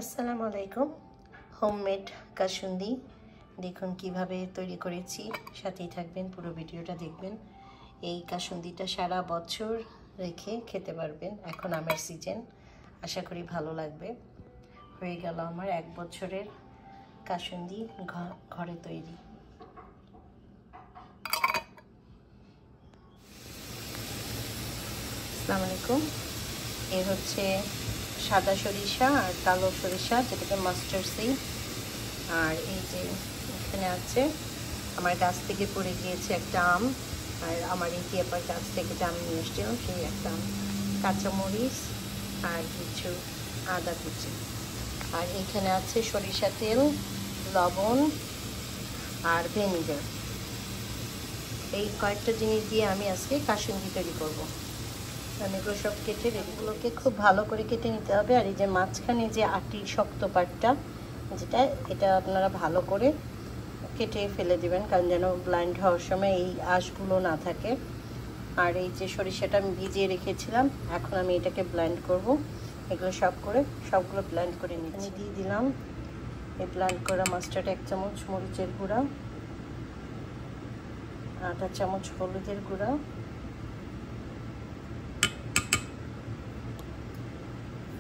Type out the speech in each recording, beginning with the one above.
আসসালামু আলাইকুম। হোমমেড কাসুন্দি দেখুন কিভাবে তৈরি করেছি, সাথেই থাকবেন, পুরো ভিডিওটা দেখবেন। এই কাসুন্দিটা সারা বছর রেখে খেতে পারবেন। এখন আমের সিজন, আশা করি ভালো লাগবে। হয়ে গেল আমার 1 বছরের কাসুন্দি ঘরে তৈরি। আসসালামু আলাইকুম। এ হচ্ছে সাদা সরিষা আর কালো সরিষা, যেটাকে মাস্টার্ড সিড। আর এই যে এখানে আছে আমার গাছ থেকে পড়ে গিয়েছে একটা আম, আর আমার এই টিয়াপার গাছ থেকে যে আম নিয়ে এসেছিল সেই একটা আম, কাঁচামরিচ আর কিছু আদা কুচি। আর এখানে আছে সরিষা তেল, লবণ আর ভিনেগার। এই কয়েকটা জিনিস দিয়ে আমি আজকে কাসুন্দি তৈরি করবো। আমি এগুলো সব কেটে এগুলোকে খুব ভালো করে কেটে নিতে হবে। আর এই যে মাঝখানে যে আটি শক্ত পাটটা, যেটা এটা আপনারা ভালো করে কেটে ফেলে দিবেন, কারণ যেন ব্লাইন্ড হওয়ার সময় এই আঁশগুলো না থাকে। আর এই যে সরিষাটা আমি ভিজিয়ে রেখেছিলাম, এখন আমি এটাকে ব্লেন্ড করব। এগুলো সবগুলো ব্লেন্ড করে নিচ্ছি। দিয়ে দিলাম এই ব্লেন্ড করা মাস্টার্ড 1 চামচ, মরিচের গুঁড়া, 1/2 চামচ হলুদের গুঁড়া,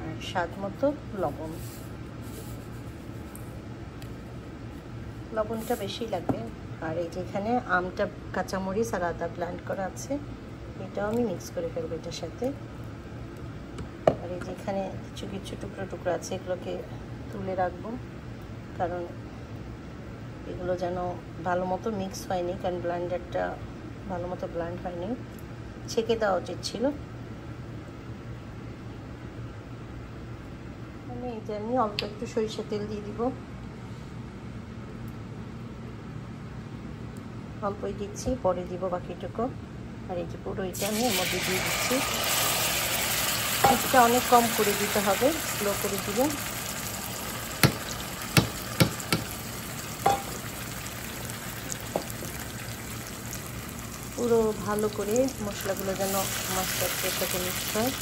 আর স্বাদ মতো লবণ। লবণটা বেশি লাগবে। আর এই যে এখানে আমটা, কাঁচামরিচ আর আদা ব্লেন্ড করা আছে, এটাও আমি মিক্স করে ফেলবো এটার সাথে। আর এই যে এখানে কিছু কিছু টুকরো টুকরো আছে, এগুলোকে তুলে রাখবো, কারণ এগুলো যেন ভালো মতো মিক্স হয়নি, কারণ ব্লেন্ডারটা ভালো মতো ব্লেন্ড হয়নি, ছেঁকে দেওয়া উচিত ছিল। আমি অল্প একটু সরিষা তেল দিয়ে দিব, অল্পই দিচ্ছি, পরে দিব বাকিটুকু। আর এই যে পুরো এটা আমি এর মধ্যে দিয়ে দিচ্ছি। এটা অনেক কম করে দিতে হবে, স্লো করে দিবেন। পুরো ভালো করে মশলাগুলো যেন মাস্টার্ডের সাথে মিক্স হয়।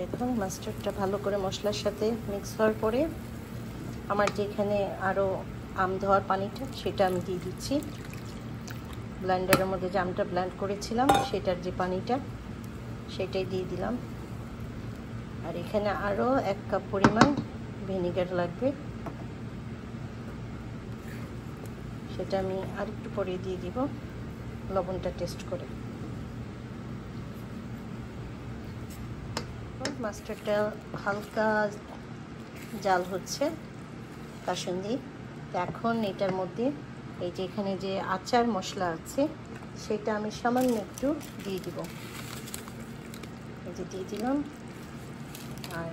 দেখুন মাস্টার্ডটা ভালো করে মশলার সাথে মিক্স হওয়ার পরে আমার যেখানে আরও আম ধোয়ার পানিটা, সেটা আমি দিয়ে দিচ্ছি। ব্লেন্ডারের মধ্যে যে আমটা ব্লেন্ড করেছিলাম সেটার যে পানিটা, সেটাই দিয়ে দিলাম। আর এখানে আরও 1 কাপ পরিমাণ ভিনেগার লাগবে, সেটা আমি আরেকটু পরে দিয়ে দিব, লবণটা টেস্ট করে। মাস্টার্ডটা হালকা জাল হচ্ছে কাসুন্দি। এখন এটার মধ্যে এই যে এখানে যে আচার মশলা আছে, সেটা আমি সামান্য একটু দিয়ে দিব। এই যে দিয়ে দিলাম। আর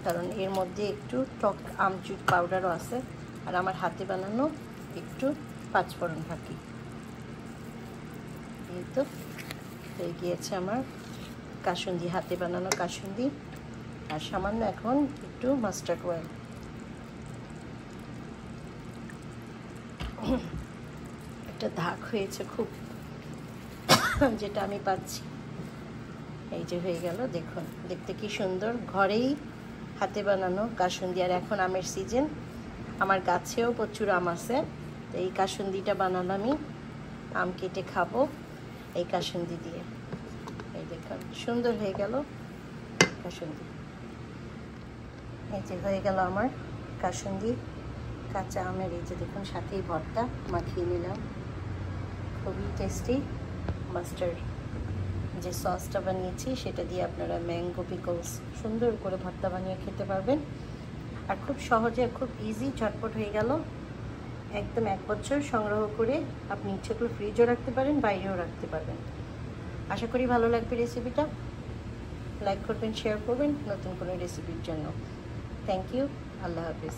কারণ এর মধ্যে একটু টক আমচুর পাউডারও আছে, আর আমার হাতে বানানো একটু 5 ফোড়ন ফাঁকি। এই তো হয়ে গিয়েছে আমার কাসুন্দি, হাতে বানানো কাসুন্দি। আর সামান্য এখন একটু মাস্টার্ড অয়েল। একটা দাগ হয়েছে খুব, যেটা আমি পাচ্ছি। এই যে হয়ে গেল, দেখুন দেখতে কি সুন্দর, ঘরেই হাতে বানানো কাসুন্দি। আর এখন আমের সিজন, আমার গাছেও প্রচুর আম আছে। তো এই কাসুন্দিটা বানালাম, আমি আম কেটে খাবো এই কাসুন্দি দিয়ে। এই দেখুন সুন্দর হয়ে গেল কাসুন্দি। এই যে হয়ে গেল আমার কাসুন্দি কাঁচা আমের। এই যে দেখুন সাথেই ভর্তা মাখিয়ে নিলাম, খুবই টেস্টি। মাস্টার্ড যে সসটা বানিয়েছি সেটা দিয়ে আপনারা ম্যাঙ্গো পিকলস সুন্দর করে ভর্তা বানিয়ে খেতে পারবেন। আর খুব সহজে, খুব ইজি, ঝটপট হয়ে গেল। একদম 1 বছর সংগ্রহ করে আপনি ইচ্ছে করে ফ্রিজও রাখতে পারেন, বাইরেও রাখতে পারবেন। আশা করি ভালো লাগবে রেসিপিটা। লাইক করবেন, শেয়ার করবেন নতুন কোনো রেসিপির জন্য। থ্যাংক ইউ, আল্লাহ হাফেজ।